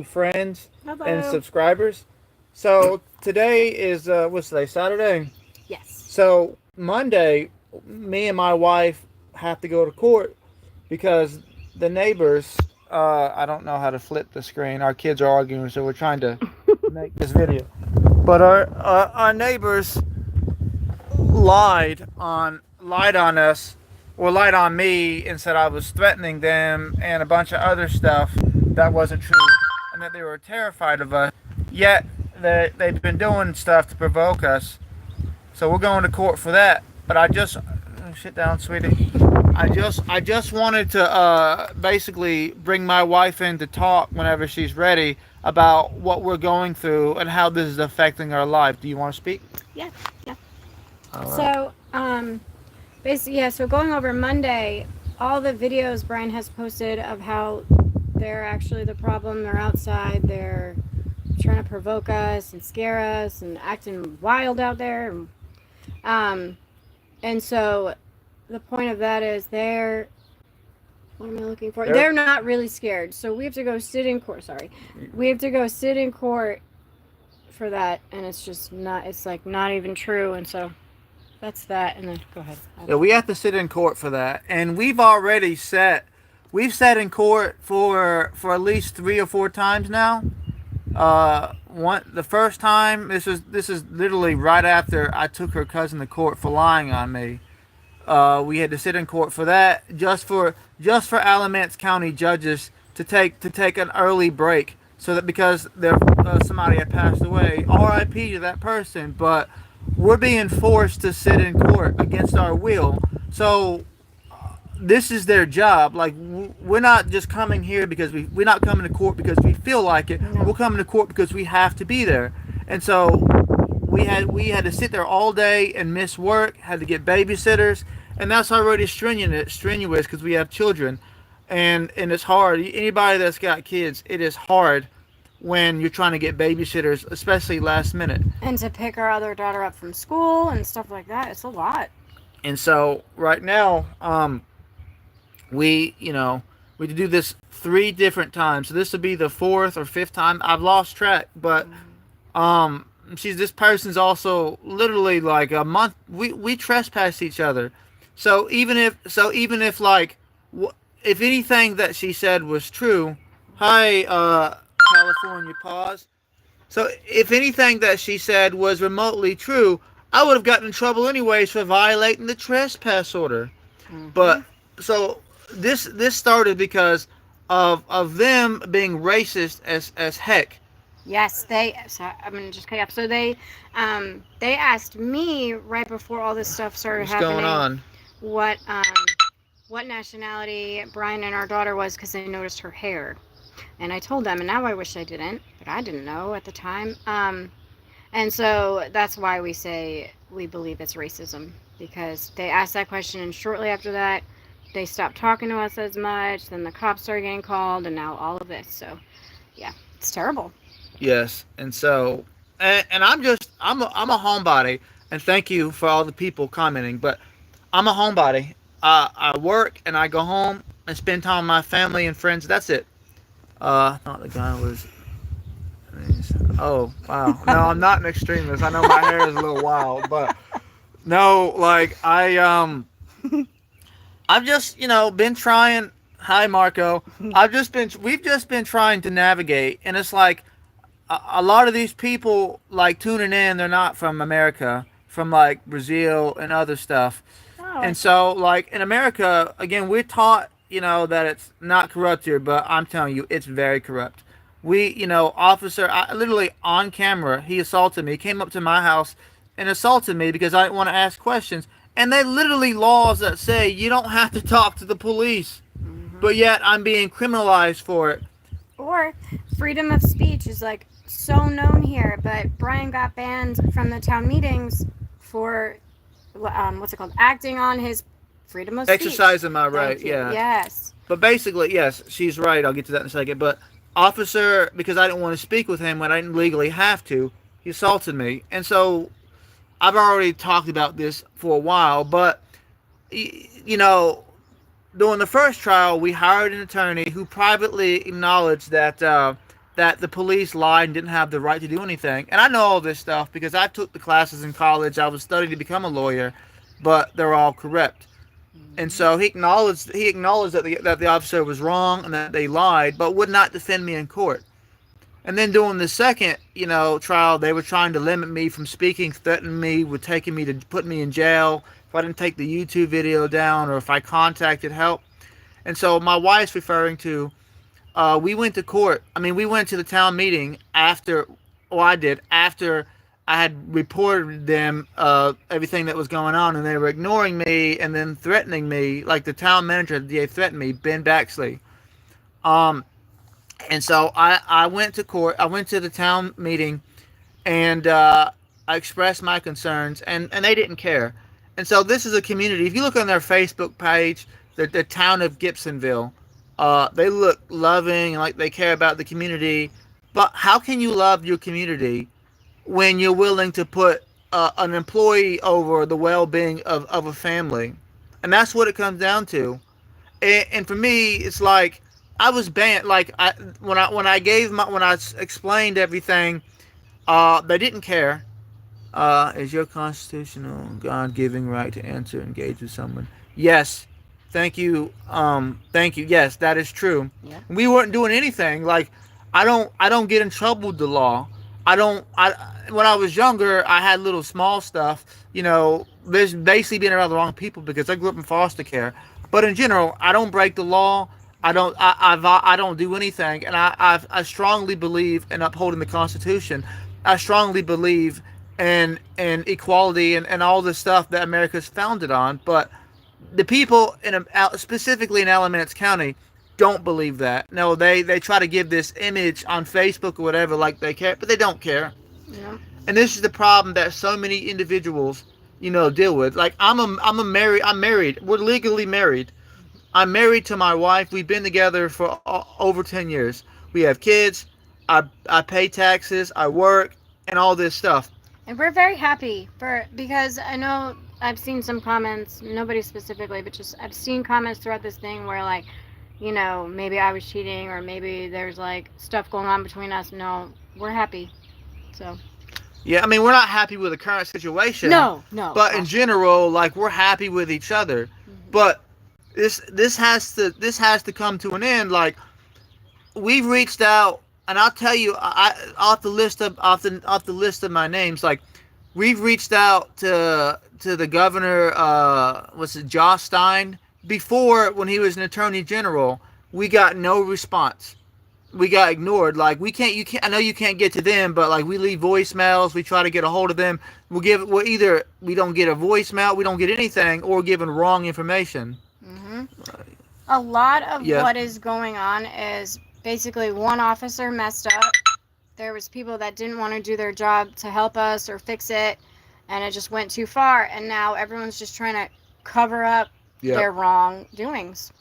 friends and Hello. subscribers. So today is what's today? Saturday. Yes. So Monday, me and my wife have to go to court because the neighbors. I don't know how to flip the screen. Our kids are arguing, so we're trying to make this video. But our neighbors lied on us or lied on me and said I was threatening them and a bunch of other stuff that wasn't true and that they were terrified of us. Yet they've been doing stuff to provoke us. So we're going to court for that. But sit down, sweetie. I just wanted to basically bring my wife in to talk whenever she's ready about what we're going through and how this is affecting our life. Do you want to speak? Yeah. Yeah. All right. So, basically, yeah. So going over Monday, all the videos Brian has posted of how they're actually the problem. They're outside. They're trying to provoke us and scare us and acting wild out there. Um, and so the point of that is they're what am I looking for? There. They're not really scared. So we have to go sit in court. Sorry, we have to go sit in court for that, and it's just not. It's like not even true, and so that's that. And then go ahead. Yeah, we have to sit in court for that, and we've sat in court for at least 3 or 4 times now. The first time this is literally right after I took her cousin to court for lying on me. We had to sit in court for that, just for Alamance County judges to take an early break, so that because somebody had passed away, R.I.P. to that person, but we're being forced to sit in court against our will. So this is their job. Like, we're not just coming here because we're not coming to court because we feel like it. We're No. coming to court because we have to be there. And so we had to sit there all day and miss work. Had to get babysitters, and that's already strenuous because we have children, and it's hard. Anybody that's got kids, it is hard when you're trying to get babysitters, especially last minute. And to pick our other daughter up from school and stuff like that, it's a lot. And so right now, we do this 3 different times. So this will be the fourth or fifth time. I've lost track, but she's this person's also literally like a month. We trespass each other. So even if like if anything that she said was true, hi California pause. So if anything that she said was remotely true, I would have gotten in trouble anyways for violating the trespass order. Mm-hmm. But so this started because of them being racist as heck. Yes, they. So I'm gonna just cut you off. So they asked me right before all this stuff started What's going happening on? what what nationality Brian and our daughter was because they noticed her hair, and I told them, and now I wish I didn't, but I didn't know at the time. And so that's why we say we believe it's racism because they asked that question, and shortly after that, they stopped talking to us as much. Then the cops started getting called, and now all of this. So yeah, it's terrible. Yes, and so and I'm a homebody, and thank you for all the people commenting. But I'm a homebody. I work and I go home and spend time with my family and friends. That's it. Thought the guy was. Oh wow! No, I'm not an extremist. I know my hair is a little wild, but no, like I've just been trying. Hi, Marco. We've just been trying to navigate, and it's like a lot of these people like tuning in. They're not from America, from like Brazil and other stuff. Oh, And so, like in America, again, we're taught, that it's not corrupt here, but I'm telling you, it's very corrupt. Officer, literally on camera, he assaulted me. He came up to my house and assaulted me because I didn't want to ask questions. And they literally laws that say you don't have to talk to the police, hmm but yet I'm being criminalized for it. or freedom of speech is like so known here, but Brian got banned from the town meetings for what's it called? Acting on his freedom of speech. Exercising my right, Thank you. yeah. Yes. But basically, yes, she's right. I'll get to that in a second. But officer, because I didn't want to speak with him when I didn't legally have to, he assaulted me. And so I've already talked about this for a while. But, you know, during the first trial, we hired an attorney who privately acknowledged that that the police lied and didn't have the right to do anything. And I know all this stuff because I took the classes in college. I was studying to become a lawyer, but they're all corrupt. And Mm-hmm. so he acknowledged that the officer was wrong and that they lied, but would not defend me in court. And then during the second, trial, they were trying to limit me from speaking, threatening me with taking me to put me in jail if I didn't take the YouTube video down or if I contacted help. And so my wife's referring to, we went to court. I mean, we went to the town meeting after, well, I did, after I had reported them everything that was going on, and they were ignoring me and then threatening me, like the town manager, the DA threatened me, Ben Baxley. Um, and so I went to court. I went to the town meeting, and I expressed my concerns, and they didn't care. And so this is a community. If you look on their Facebook page, the town of Gibsonville, they look loving and like they care about the community. But how can you love your community when you're willing to put an employee over the well-being of a family? And that's what it comes down to. And for me, it's like I was banned. Like when I explained everything, they didn't care. Is your constitutional God-given right to answer, engage with someone? Yes. Thank you. Thank you. Yes, that is true. Yep. We weren't doing anything. Like, I don't get in trouble with the law. I don't. I When I was younger, I had little small stuff. There's basically being around the wrong people because I grew up in foster care. But in general, I don't break the law. I don't do anything, and I strongly believe in upholding the Constitution. I strongly believe in equality and all the stuff that America's founded on. But the people specifically in Alamance County don't believe that. No, they try to give this image on Facebook or whatever like they care, but they don't care. Yeah. And this is the problem that so many individuals, deal with. Like I'm married. We're legally married. I'm married to my wife. We've been together for over 10 years. We have kids. I pay taxes. I work and all this stuff. And we're very happy because I know I've seen some comments, nobody specifically, but just I've seen comments throughout this thing where like, maybe I was cheating or maybe there's like stuff going on between us. No, we're happy. So. Yeah, I mean, we're not happy with the current situation. No, no. But in general, like we're happy with each other. Mm-hmm. But this has to come to an end. Like we've reached out, and I'll tell you, off the list of my names, like we've reached out to the governor, what's it, Josh Stein, before when he was an attorney general. We got no response. We got ignored. Like we can't. You can't. I know you can't get to them, but like we leave voicemails. We try to get a hold of them. We'll either we don't get a voicemail, we don't get anything, or we're given wrong information. Mm-hmm. A lot of Yeah. what is going on is basically one officer messed up. There was people that didn't want to do their job to help us or fix it, and it just went too far. And now everyone's just trying to cover up Yeah. their wrongdoings.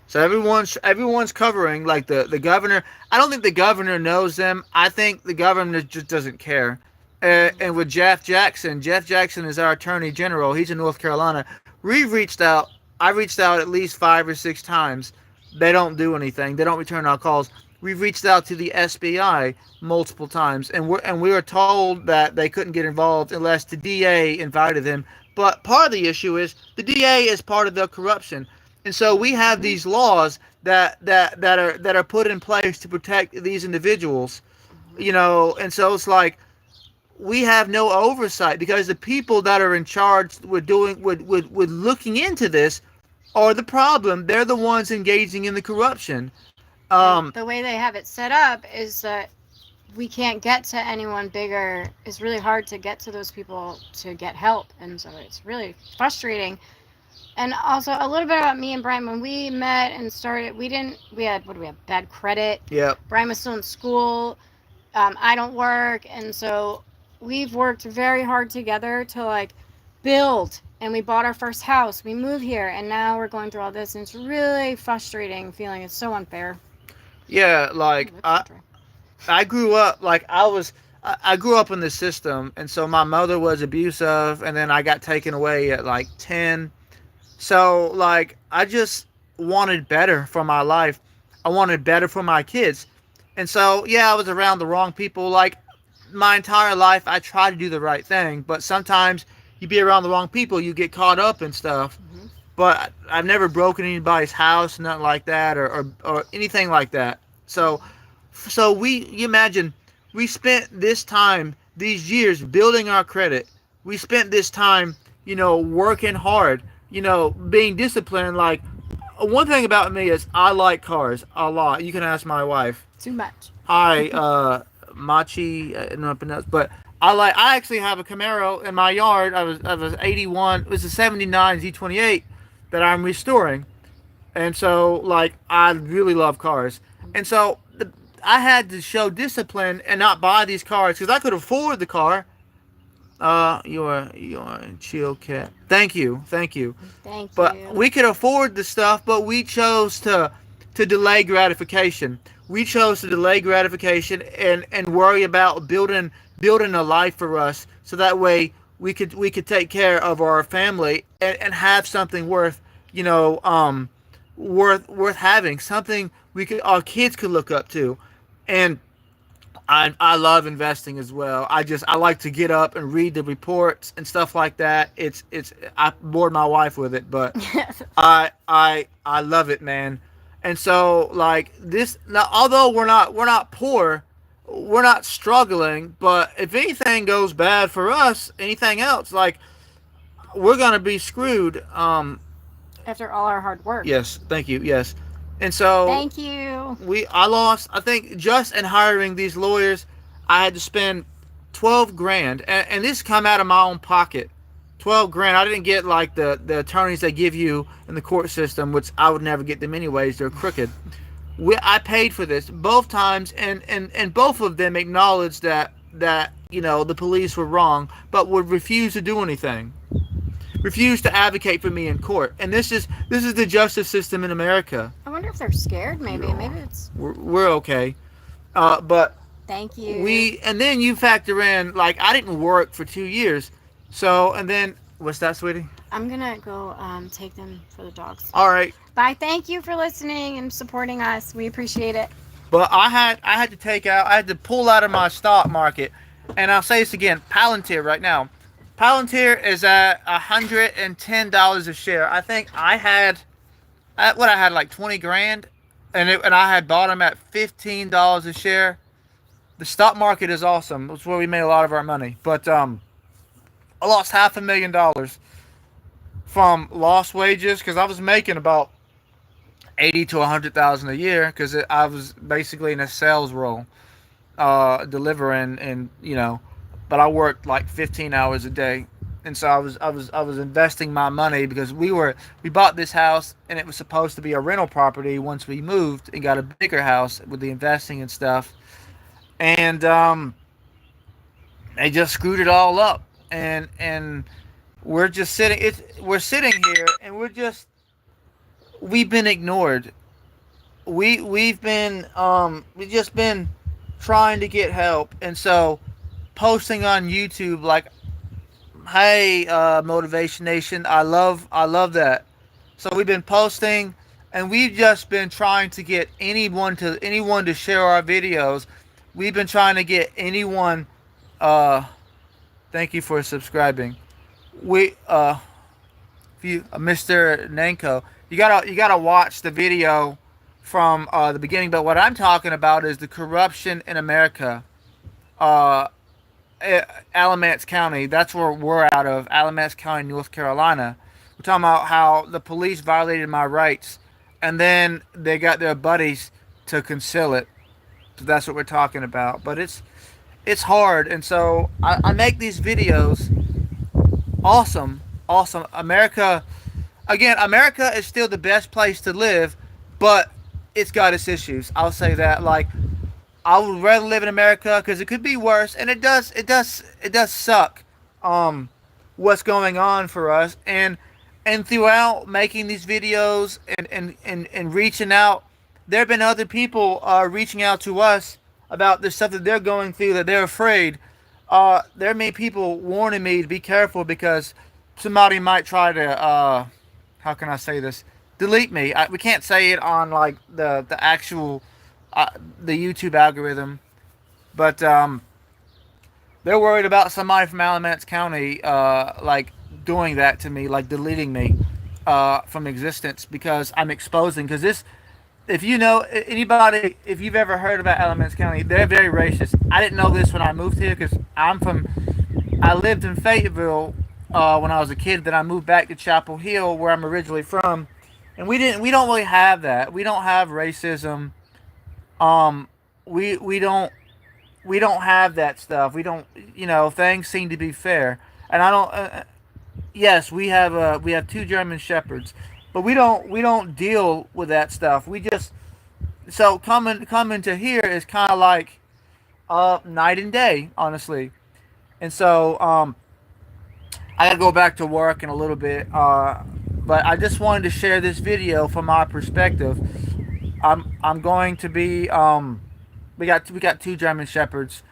So everyone's covering, like the governor. I don't think the governor knows them. I think the governor just doesn't care. And with Jeff Jackson is our attorney general. He's in North Carolina. We've reached out. I reached out at least 5 or 6 times. They don't do anything. They don't return our calls. We've reached out to the SBI multiple times, and we were told that they couldn't get involved unless the DA invited them. But part of the issue is the DA is part of the corruption. And so we have these laws that are put in place to protect these individuals, and so it's like we have no oversight because the people that are in charge with looking into this are the problem. They're the ones engaging in the corruption. The way they have it set up is that we can't get to anyone bigger. It's really hard to get to those people to get help, and so it's really frustrating. And also a little bit about me and Brian. When we met and started, we had bad credit. Yeah. Brian was still in school. I don't work, and so we've worked very hard together to like build. And we bought our first house. We moved here, and now we're going through all this, and it's really frustrating feeling. It's so unfair. Yeah, like I grew up like I grew up in the system, and so my mother was abusive, and then I got taken away at like 10. So like I just wanted better for my life. I wanted better for my kids. And so, yeah, I was around the wrong people. Like, my entire life, I try to do the right thing, but sometimes you be around the wrong people, you get caught up in stuff. Hmm. But I've never broken anybody's house, nothing like that, or anything like that. So, you imagine, we spent this time, these years, building our credit. We spent this time, working hard, being disciplined. Like, one thing about me is I like cars a lot. You can ask my wife. Too much. Machi, no, but I actually have a Camaro in my yard. I was 81. It was a 79 Z28 that I'm restoring, and so like I really love cars, and so I had to show discipline and not buy these cars because I could afford the car. You're a chill cat. Thank you, thank you. Thank But you. we could afford the stuff, but we chose to delay gratification. We chose to delay gratification and worry about building a life for us, so that way we could take care of our family and have something worth having, something we could our kids could look up to. And I love investing as well. I like to get up and read the reports and stuff like that. It's I bored my wife with it, but I love it, man. And so like this, now, although we're not poor, we're not struggling, but if anything goes bad for us, anything else, like we're gonna be screwed. After all our hard work. Yes, thank you. Yes, and so Thank you. I lost, I think, just in hiring these lawyers, I had to spend 12 grand, and this come out of my own pocket. 12 grand. I didn't get like the attorneys they give you in the court system, which I would never get them anyways. They're crooked. I paid for this both times, and both of them acknowledged that the police were wrong, but would refuse to do anything, refuse to advocate for me in court. And this is the justice system in America. I wonder if they're scared. Maybe it's. We're okay. But Thank you. and then you factor in, like, I didn't work for 2 years. So, and then, what's that, sweetie? I'm gonna go take them for the dogs. All right. Bye. Thank you for listening and supporting us. We appreciate it. But I had to pull out of my stock market. And I'll say this again, Palantir right now. Palantir is at $110 a share. I think I had like 20 grand, and I had bought them at $15 a share. The stock market is awesome. That's where we made a lot of our money. But I lost $500,000 from lost wages because I was making about 80 to 100,000 a year because I was basically in a sales role, delivering, and but I worked like 15 hours a day. And so I was investing my money because we bought this house and it was supposed to be a rental property once we moved and got a bigger house with the investing and stuff. And they just screwed it all up. And we're just we're sitting here and we've been ignored. We've just been trying to get help. And so posting on YouTube like, hey, Motivation Nation, I love that. So we've been posting, and we've just been trying to get anyone to share our videos. We've been trying to get anyone. Thank you for subscribing. We if you Mr. Nanko, you gotta watch the video from the beginning. But what I'm talking about is the corruption in America. Uh, Alamance County. That's where we're out of. Alamance County, North Carolina. We're talking about how the police violated my rights, and then they got their buddies to conceal it. So that's what we're talking about. But it's hard, and so I make these videos. Awesome, awesome. America is still the best place to live, but it's got its issues. I'll say that. Like, I would rather live in America because it could be worse, and it does suck. What's going on for us, and throughout making these videos and reaching out, there have been other people reaching out to us about the stuff that they're going through, that they're afraid. There may people warning me to be careful because somebody might try to how can I say this? Delete me. We can't say it on like the actual the YouTube algorithm. But they're worried about somebody from Alamance County like doing that to me, like deleting me from existence because I'm exposing. Because this, if you know anybody, if you've ever heard about Alamance County, they're very racist. I didn't know this when I moved here because I lived in Fayetteville when I was a kid. Then I moved back to Chapel Hill, where I'm originally from, and we don't really have that. We don't have racism. Um, we don't have that stuff. We don't, things seem to be fair. And I don't. Yes, we have two German shepherds, but we don't deal with that stuff. We just so coming to here is kind of like night and day, honestly. And so I gotta go back to work in a little bit. But I just wanted to share this video from my perspective. I'm going to be we got two German shepherds,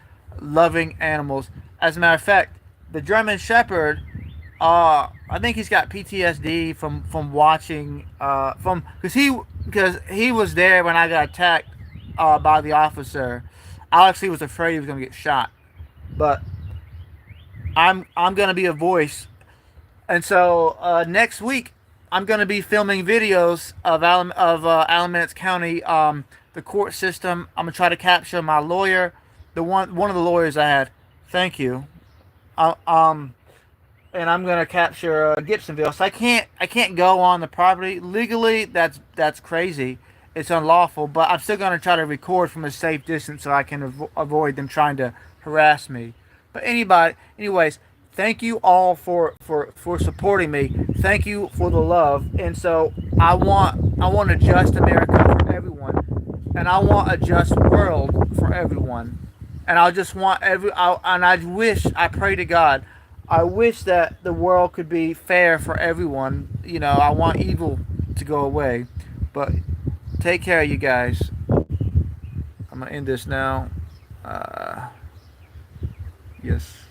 loving animals. As a matter of fact, the German shepherd, I think he's got PTSD from watching from because he was there when I got attacked by the officer. Alex, he was afraid he was gonna get shot, but I'm gonna be a voice, and so next week I'm gonna be filming videos of Alamance County, the court system. I'm gonna try to capture my lawyer, the one of the lawyers I had. Thank you. Uh, um, and I'm gonna capture Gibsonville. So I can't go on the property legally. That's crazy. It's unlawful. But I'm still gonna try to record from a safe distance so I can avoid them trying to harass me. But anyways, thank you all for supporting me. Thank you for the love. And so I want a just America for everyone, and I want a just world for everyone. And I just want and I pray to God, I wish that the world could be fair for everyone. I want evil to go away. But take care, you guys. I'm gonna end this now. Yes.